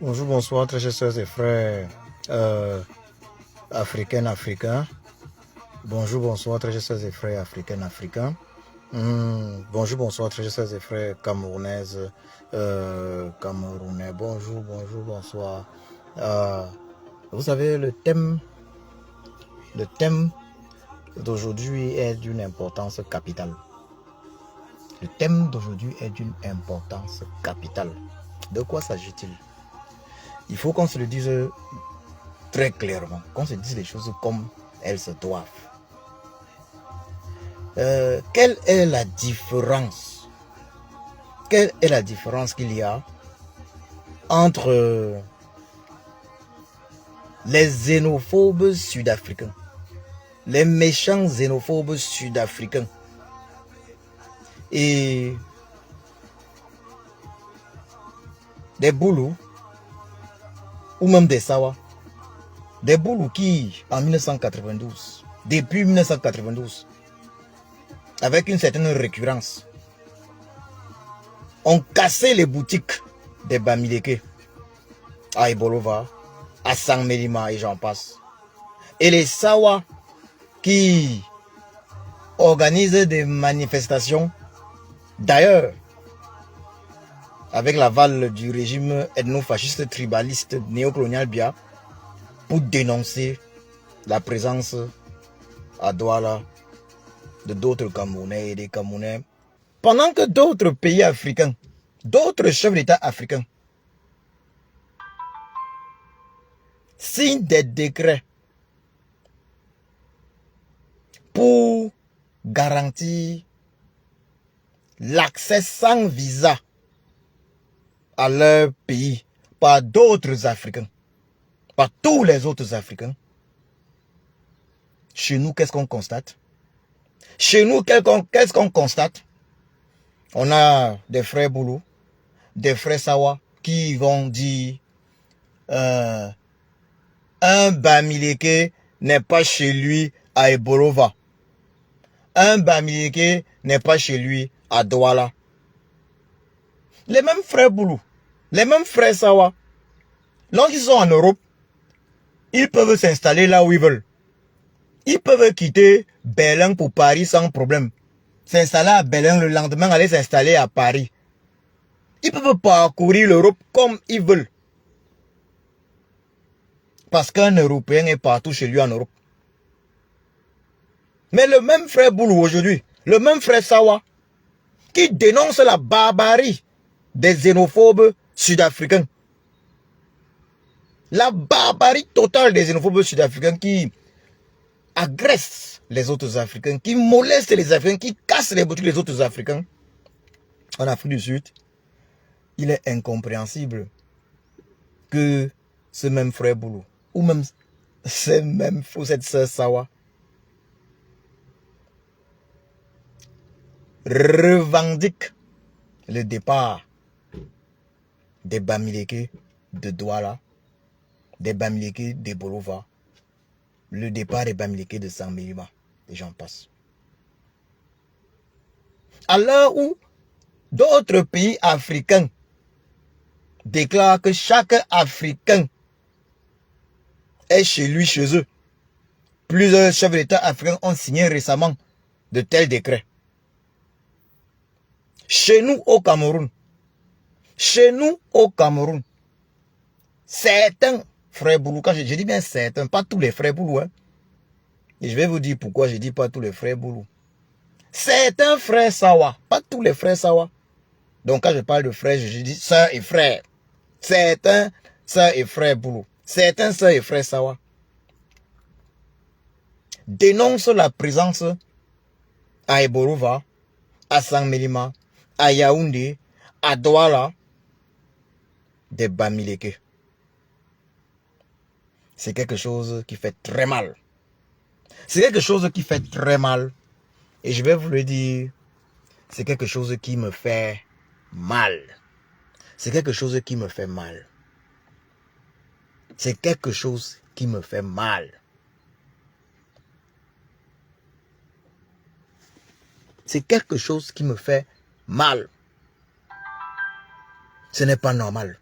Bonjour, bonsoir, très chers soeurs et frères africains. Bonjour, bonsoir, très chers soeurs et frères africains. Bonjour, bonsoir, très chers soeurs et frères camerounaises, camerounais. Bonjour, bonsoir. Vous savez, le thème d'aujourd'hui est d'une importance capitale. Le thème d'aujourd'hui est d'une importance capitale. De quoi s'agit-il? Il faut qu'on se le dise très clairement, qu'on se dise les choses comme elles se doivent. Quelle est la différence? Quelle est la différence qu'il y a entre les xénophobes sud-africains, les méchants xénophobes sud-africains et des Boulous ou même des Sawa? Des Boulous qui, en 1992, depuis 1992, avec une certaine récurrence, ont cassé les boutiques des Bamileke à Ebolova, à Sangmelima et j'en passe. Et les Sawa qui organisent des manifestations, d'ailleurs, avec l'aval du régime ethno-fasciste tribaliste néocolonial Bia, pour dénoncer la présence à Douala de d'autres Camerounais et des Camerounais. Pendant que d'autres pays africains, d'autres chefs d'État africains signent des décrets pour garantir l'accès sans visa à leur pays par d'autres Africains, par tous les autres Africains. Chez nous, qu'est-ce qu'on constate? Chez nous, qu'est-ce qu'on constate? On a des frères Boulou, des frères Sawa qui vont dire un Bamileke n'est pas chez lui à Ebolova. Un Bamileke n'est pas chez lui à Douala. Les mêmes frères Boulou, les mêmes frères Sawa, lorsqu'ils sont en Europe, ils peuvent s'installer là où ils veulent. Ils peuvent quitter Berlin pour Paris sans problème. S'installer à Berlin, le lendemain aller s'installer à Paris. Ils peuvent parcourir l'Europe comme ils veulent. Parce qu'un Européen est partout chez lui en Europe. Mais le même frère Boulou aujourd'hui, le même frère Sawa, qui dénonce la barbarie des xénophobes sud-africains. La barbarie totale des xénophobes sud-africains qui agressent les autres Africains, qui molestent les Africains, qui cassent les boutiques des autres Africains. En Afrique du Sud, il est incompréhensible que ce même frère Boulou, ou même cette sœur Sawa, revendique le départ des Bamileke de Douala, des Bamileke de Bolova, le départ des Bamileke de Sangmelima, et j'en passe. À l'heure où d'autres pays africains déclarent que chaque Africain est chez lui, chez eux. Plusieurs chefs d'État africains ont signé récemment de tels décrets. Chez nous au Cameroun, certains frères Boulou, quand je dis bien certains, pas tous les frères Boulou, hein, et je vais vous dire pourquoi je dis pas tous les frères Boulou. Certains frères Sawa, pas tous les frères Sawa. Donc quand je parle de frères, je dis sœurs et frères. Certains sœurs et frères Boulou, certains sœurs et frères Sawa dénoncent la présence à Ebolova, à Sangmelima, à Yaoundé, à Douala, des Bamileke. C'est quelque chose qui fait très mal. C'est quelque chose qui fait très mal. Et je vais vous le dire, c'est quelque chose qui me fait mal. C'est quelque chose qui me fait mal. C'est quelque chose qui me fait mal. C'est quelque chose qui me fait mal. Ce n'est pas normal.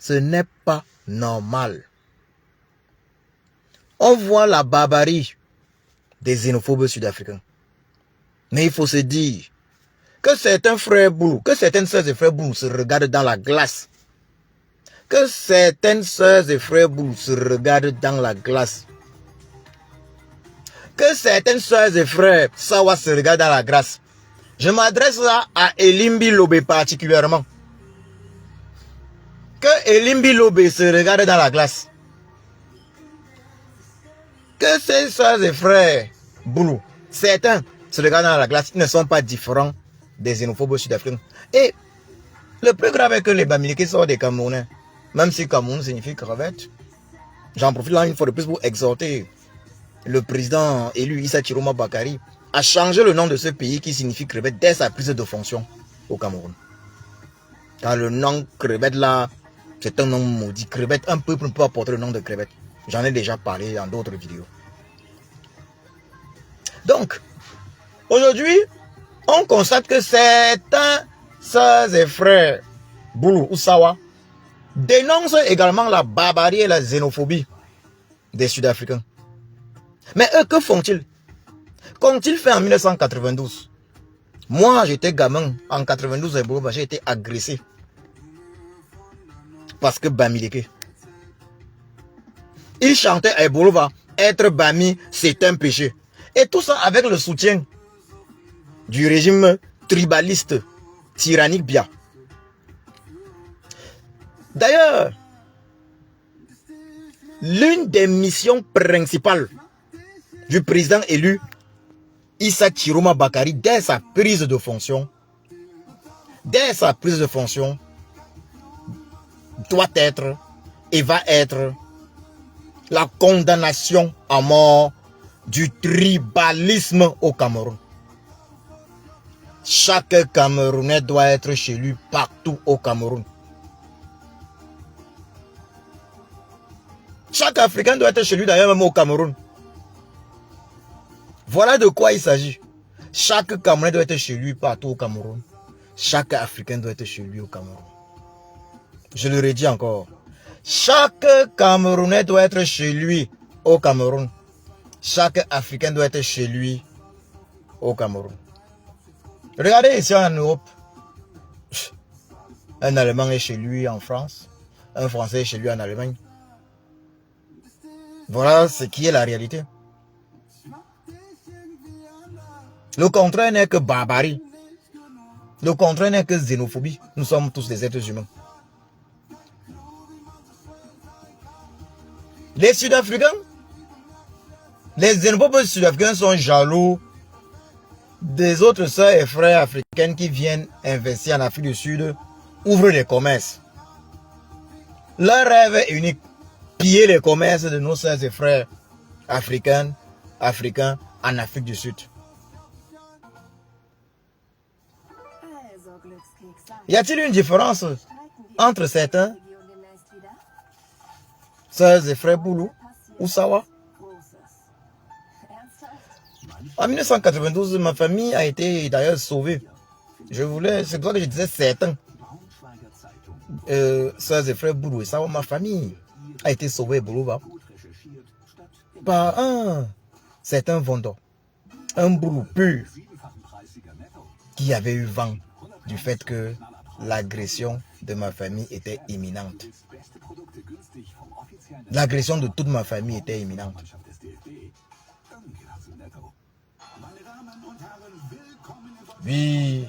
Ce n'est pas normal. On voit la barbarie des xénophobes sud-africains. Mais il faut se dire que certains frères Boulou, que certaines sœurs et frères Boulou se regardent dans la glace. Que certaines sœurs et frères Boulou se regardent dans la glace. Que certaines sœurs et frères Sawa se regardent dans la glace. Je m'adresse là à Elimbi Lobé particulièrement. Que Elimbi Lobé se regarde dans la glace. Que ces sœurs et frères Boulou, certains se regardent dans la glace, ils ne sont pas différents des xénophobes sud-africains. Et le plus grave est que les Bamileke sont des Camerounais. Même si Cameroun signifie crevette. J'en profite là une fois de plus pour exhorter le président élu Issa Chiroma Bakari à changer le nom de ce pays qui signifie crevette dès sa prise de fonction au Cameroun. Car le nom crevette là, c'est un nom maudit. Crevette, un peuple ne peut pas porter le nom de crevette. J'en ai déjà parlé dans d'autres vidéos. Donc, aujourd'hui, on constate que certains sœurs et frères Boulou ou Sawa dénoncent également la barbarie et la xénophobie des Sud-Africains. Mais eux, que font-ils? Qu'ont-ils fait en 1992? Moi, j'étais gamin. En 92, j'ai été agressé. Parce que Bamileke. Il chantait à Ebolova, être Bami, c'est un péché. Et tout ça avec le soutien du régime tribaliste, tyrannique Bia. D'ailleurs, l'une des missions principales du président élu Issa Chiroma Bakari dès sa prise de fonction, doit être et va être la condamnation à mort du tribalisme au Cameroun. Chaque Camerounais doit être chez lui partout au Cameroun. Chaque Africain doit être chez lui d'ailleurs même au Cameroun. Voilà de quoi il s'agit. Chaque Camerounais doit être chez lui partout au Cameroun. Chaque Africain doit être chez lui au Cameroun. Je le redis encore. Chaque Camerounais doit être chez lui au Cameroun. Chaque Africain doit être chez lui au Cameroun. Regardez ici en Europe. Un Allemand est chez lui en France. Un Français est chez lui en Allemagne. Voilà ce qui est la réalité. Le contraire n'est que barbarie. Le contraire n'est que xénophobie. Nous sommes tous des êtres humains. Les Sud-Africains, les xénophobes sud-africains sont jaloux des autres sœurs et frères africaines qui viennent investir en Afrique du Sud, ouvrent des commerces. Leur rêve est unique, piller les commerces de nos sœurs et frères africains en Afrique du Sud. Y a-t-il une différence entre certains sœurs et frères Boulou ou Sawa? En 1992, ma famille a été d'ailleurs sauvée. C'est pour ça que je disais certains sœurs et frères Boulou et Sawa. Ma famille a été sauvée par un certain vendeur, un Boulou pur, qui avait eu vent du fait que l'agression de ma famille était imminente. L'agression de toute ma famille était imminente. Oui,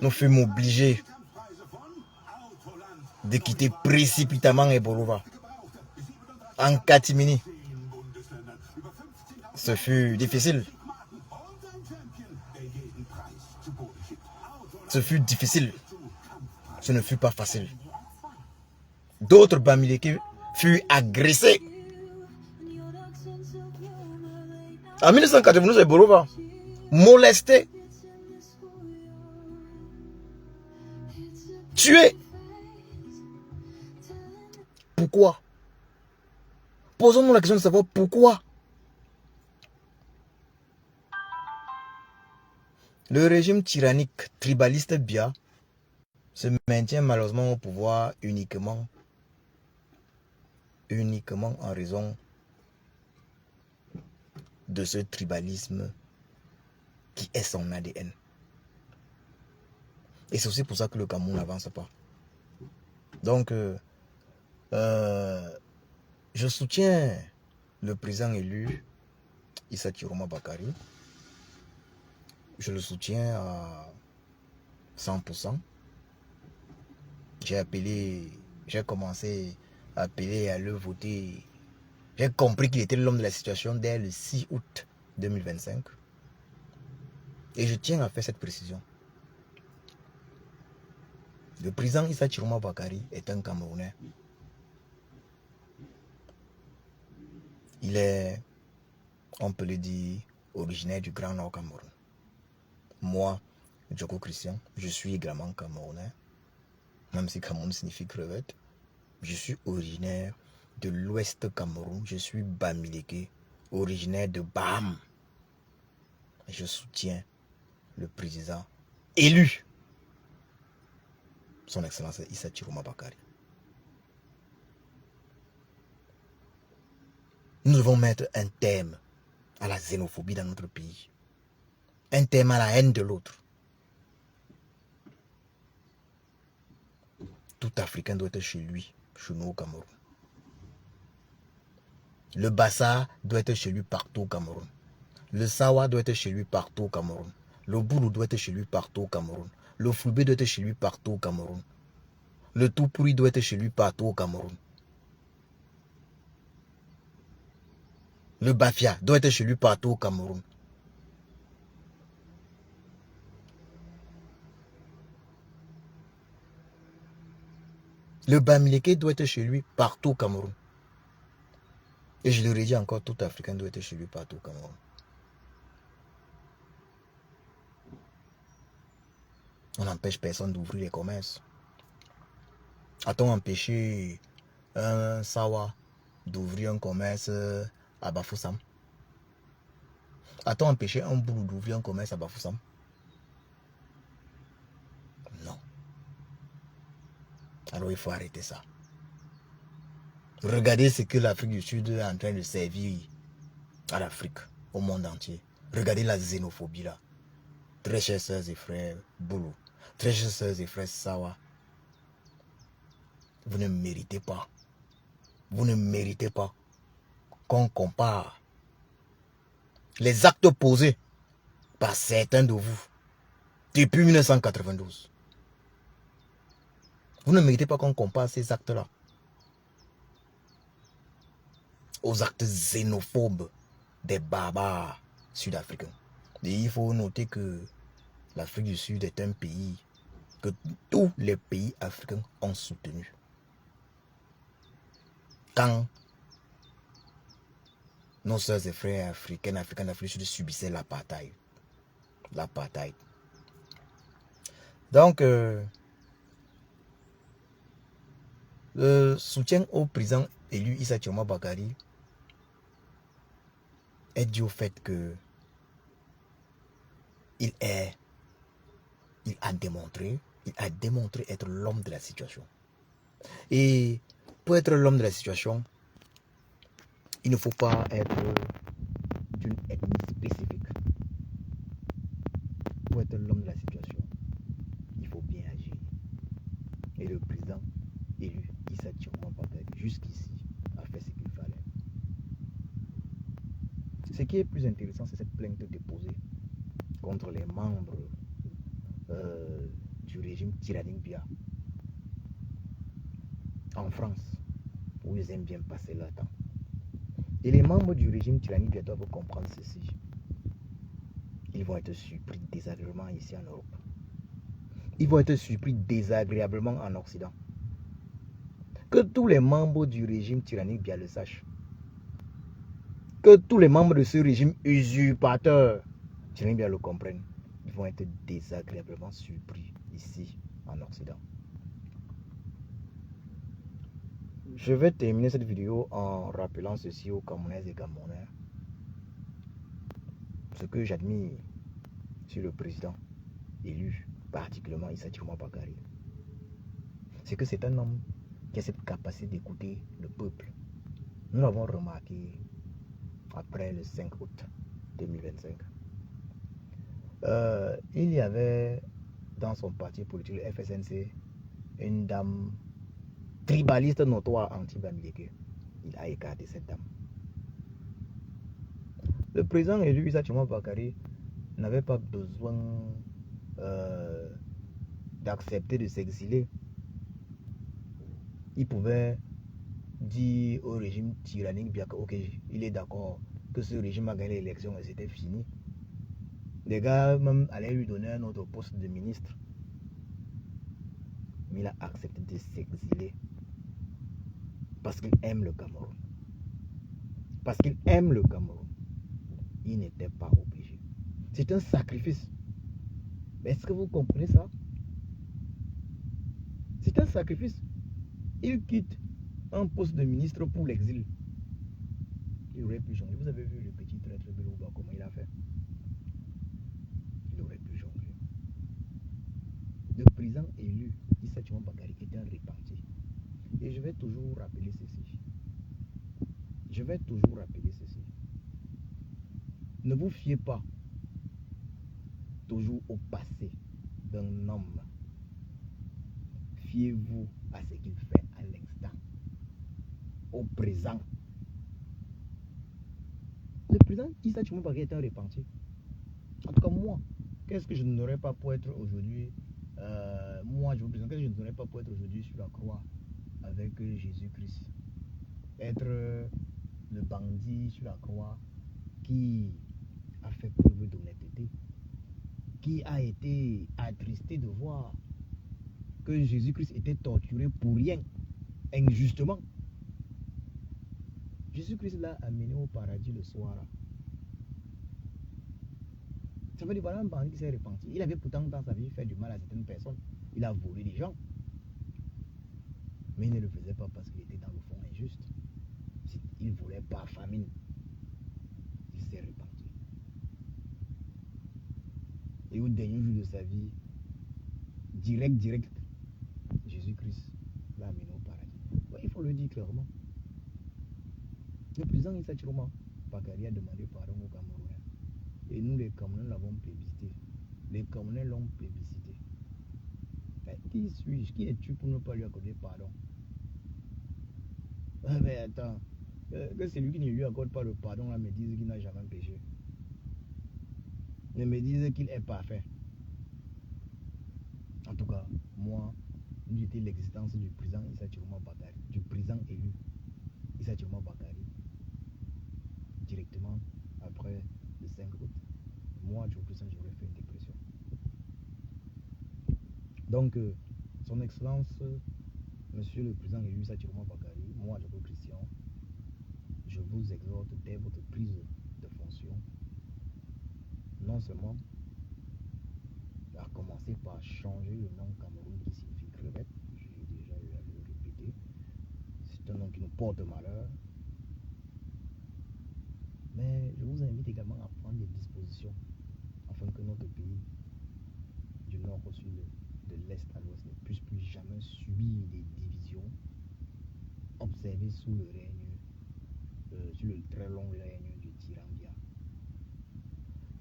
nous fûmes obligés de quitter précipitamment Ebolova en catimini. Ce fut difficile. Ce fut difficile. Ce ne fut pas facile. D'autres Bamileke furent agressés. En 1992, Ebolova, molesté, tué. Pourquoi? Posons-nous la question de savoir pourquoi. Le régime tyrannique tribaliste Bia se maintient malheureusement au pouvoir uniquement en raison de ce tribalisme qui est son ADN. Et c'est aussi pour ça que le Cameroun n'avance pas. Donc, je soutiens le président élu, Issa Chiroma Bakari. Je le soutiens à 100%. J'ai commencé à appeler à le voter. J'ai compris qu'il était l'homme de la situation dès le 6 août 2025. Et je tiens à faire cette précision. Le président Issa Chiroma Bakari est un Camerounais. Il est, on peut le dire, originaire du Grand Nord Cameroun. Moi, Djoko Christian, je suis également Camerounais. Même si Cameroun signifie crevette. Je suis originaire de l'Ouest Cameroun. Je suis Bamileke, originaire de Bam. Je soutiens le président élu, son Excellence Issa Chiroma Bakari. Nous devons mettre un terme à la xénophobie dans notre pays. Un terme à la haine de l'autre. Tout Africain doit être chez lui, chez nous au Cameroun. Le Bassa doit être chez lui partout au Cameroun. Le Sawa doit être chez lui partout au Cameroun. Le Boulou doit être chez lui partout au Cameroun. Le Fulbe doit être chez lui partout au Cameroun. Le Toupuri doit être chez lui partout au Cameroun. Le Bafia doit être chez lui partout au Cameroun. Le Bamileke doit être chez lui partout au Cameroun. Et je le redis encore, tout Africain doit être chez lui partout au Cameroun. On n'empêche personne d'ouvrir les commerces. A-t-on empêché un Sawa d'ouvrir un commerce à Bafoussam? A-t-on empêché un Boulou d'ouvrir un commerce à Bafoussam? Non. Alors il faut arrêter ça. Regardez ce que l'Afrique du Sud est en train de servir à l'Afrique, au monde entier. Regardez la xénophobie là. Très chers sœurs et frères Boulou, très chers sœurs et frères Sawa, vous ne méritez pas. Vous ne méritez pas qu'on compare les actes posés par certains de vous depuis 1992. Vous ne méritez pas qu'on compare ces actes-là aux actes xénophobes des barbares sud-africains. Et il faut noter que l'Afrique du Sud est un pays que tous les pays africains ont soutenu. Quand nos sœurs et frères africains d'Afrique du Sud subissaient l'apartheid. L'apartheid. Donc, le soutien au président élu Issa Chiroma Bakari est dû au fait que il a démontré être l'homme de la situation. Et pour être l'homme de la situation, il ne faut pas être d'une ethnie spécifique. Pour être l'homme de la situation, il faut bien agir. Et le président élu Issa Chiroma Bakari, jusqu'ici, a fait ce qu'il fallait. Ce qui est plus intéressant, c'est cette plainte déposée contre les membres du régime tyrannique Biya en France, où ils aiment bien passer leur temps. Et les membres du régime tyrannique Biya doivent comprendre ceci. Ils vont être surpris désagréablement ici en Europe. Ils vont être surpris désagréablement en Occident. Que tous les membres du régime tyrannique Biya le sachent. Que tous les membres de ce régime usurpateur tyrannique Biya le comprennent. Ils vont être désagréablement surpris ici en Occident. Je vais terminer cette vidéo en rappelant ceci aux Camerounaises et Camerounais. Ce que j'admire sur le président élu, particulièrement Issa Chiroma Bakari. c'est que c'est un homme qui a cette capacité d'écouter le peuple. Nous l'avons remarqué après le 5 août 2025. Il y avait dans son parti politique, le FSNC, une dame tribaliste notoire anti-Bamileke. Il a écarté cette dame. Le président élu Issa Tchoumo Bakari n'avait pas besoin d'accepter de s'exiler. Il pouvait dire au régime tyrannique bien que ok, il est d'accord que ce régime a gagné l'élection et c'était fini. Les gars même allaient lui donner un autre poste de ministre. Mais il a accepté de s'exiler parce qu'il aime le Cameroun. Parce qu'il aime le Cameroun. Il n'était pas obligé. C'est un sacrifice. Mais est-ce que vous comprenez ça? C'est un sacrifice. Il quitte un poste de ministre pour l'exil. Il aurait pu jongler. Vous avez vu le petit traître Belouba, comment il a fait? Il aurait pu jongler. Le président élu, Issa Tchoumo Bakari, est un repenti. Et je vais toujours rappeler ceci. Je vais toujours rappeler ceci. Ne vous fiez pas toujours au passé d'un homme. Fiez-vous à ce qu'il fait à l'instant, au présent. Le président Issa Tchoumo Bakari est un repenti. En tout cas, moi, qu'est-ce que je n'aurais pas pour être aujourd'hui moi, je vous présente, qu'est-ce que je n'aurais pas pour être aujourd'hui sur la croix avec Jésus-Christ? Être le bandit sur la croix qui a fait preuve d'honnêteté, qui a été attristé de voir que Jésus-Christ était torturé pour rien, injustement. Jésus-Christ l'a amené au paradis le soir. Ça veut dire voilà un bandit qui s'est repenti. Il avait pourtant dans sa vie fait du mal à certaines personnes. Il a volé des gens. Mais il ne le faisait pas parce qu'il était dans le fond injuste. Il ne volait pas famine. Il s'est repenti. Et au dernier jour de sa vie, direct, Jésus-Christ l'a amené au paradis. Ouais, il faut le dire clairement. Le président Issa Tchoumo Bakari a demandé pardon aux Camerounais. Et nous, les Camerounais, l'avons plébiscité. Les Camerounais l'ont plébiscité. Mais qui suis-je? Qui es-tu pour ne pas lui accorder pardon? Mais attends, que celui qui ne lui accorde pas le pardon là me dise qu'il n'a jamais péché. Ne me dise qu'il est parfait. En tout cas, moi, j'étais l'existence du président Issa Tchoumo Bakari, du président élu Issa Tchoumo Bakari, directement après le 5 août. Moi, j'aurais fait une dépression. Donc, son excellence, monsieur le président élu Issa Tchoumo Bakari, moi, Djoko Christian, je vous exhorte dès votre prise de fonction, non seulement à commencer par changer le nom Cameroun qui signifie crevette, j'ai déjà eu à le répéter, c'est un nom qui nous porte malheur, mais je vous invite également à prendre des dispositions afin que notre pays, du nord au sud, de l'est à l'ouest, ne puisse plus jamais subir des divisions observées sous le règne, sur le très long règne du tyran Biya.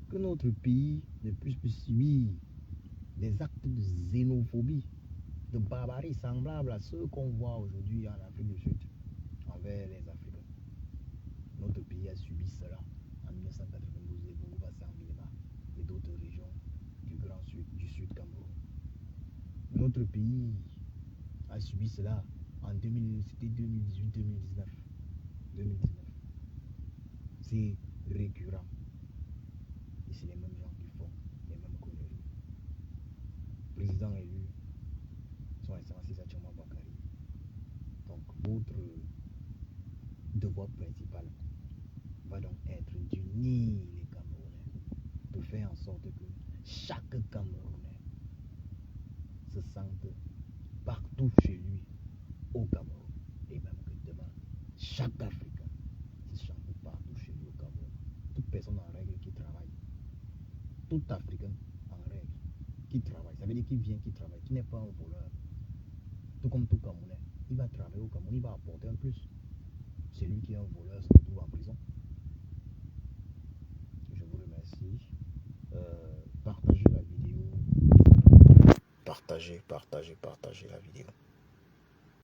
Que notre pays ne puisse plus subir des actes de xénophobie, de barbarie semblables à ceux qu'on voit aujourd'hui en Afrique du Sud envers les Africains. Notre pays a subi cela en 1992 et Bourouba Sambilema et d'autres régions du Grand Sud, du Sud Cameroun. Notre pays a subi cela en 2018-2019. C'est récurrent. Et c'est les mêmes gens qui font les mêmes conneries. Président élu, son excellence Issa Tchoumo Bakari. Donc votre devoir principal va donc être d'unir les Camerounais, de faire en sorte que chaque Camerounais se sente partout chez lui au Cameroun, et même que demain, chaque Africain se sente partout chez lui au Cameroun. Toute personne en règle qui travaille, tout Africain en règle qui travaille, ça veut dire qui vient, qui travaille, qui n'est pas un voleur. Toute tout comme tout Camerounais, il va travailler au Cameroun, il va apporter un plus. C'est lui qui est un voleur, se retrouve en prison. Je vous remercie. Partagez la vidéo. Partagez la vidéo.